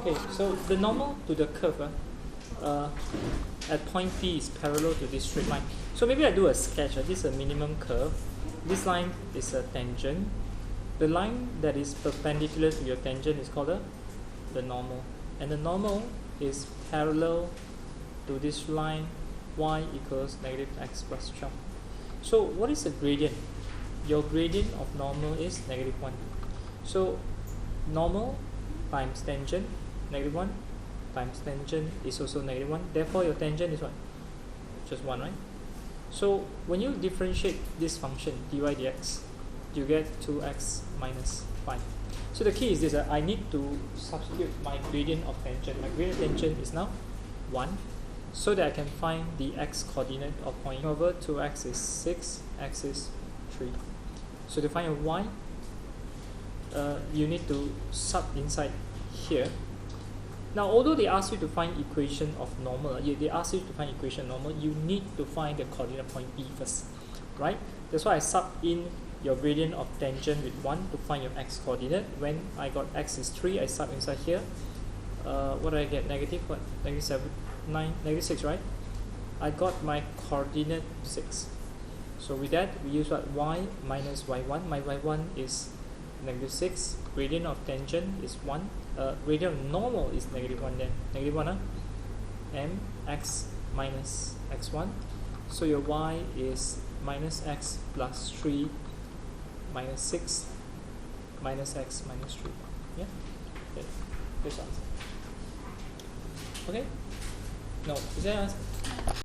Okay, so the normal to the curve at point P is parallel to this straight line. So maybe I do a sketch. This is a minimum curve. This line is a tangent. The line that is perpendicular to your tangent is called the normal. And the normal is parallel to this line, y equals negative x plus 12. So what is the gradient? Your gradient of normal is negative 1. So normal times tangent, negative 1, times tangent is also negative 1. Therefore, your tangent is what? Just 1, right? So when you differentiate this function, dy dx, you get 2x minus 5. So the key is this, I need to substitute my gradient of tangent. My gradient of tangent is now 1, so that I can find the x coordinate of point. Over 2x is 6, x is 3. So to find a y, you need to sub inside here. Now, although they ask you to find equation of normal, they ask you to find equation of normal, you need to find the coordinate point P first, right? That's why I sub in your gradient of tangent with 1 to find your x coordinate. When I got x is 3, I sub inside here. What do I get? Negative what? Negative 7, 9, negative 6, right? I got my coordinate 6. So with that, we use what? Y minus y1. My y1 is negative 6. Gradient of tangent is 1. Gradient of normal is negative 1 then. Negative 1, m x minus x1. So your y is minus x plus 3 minus 6 minus x minus 3. Yeah? Okay. This answer. Okay? No. Is there an answer?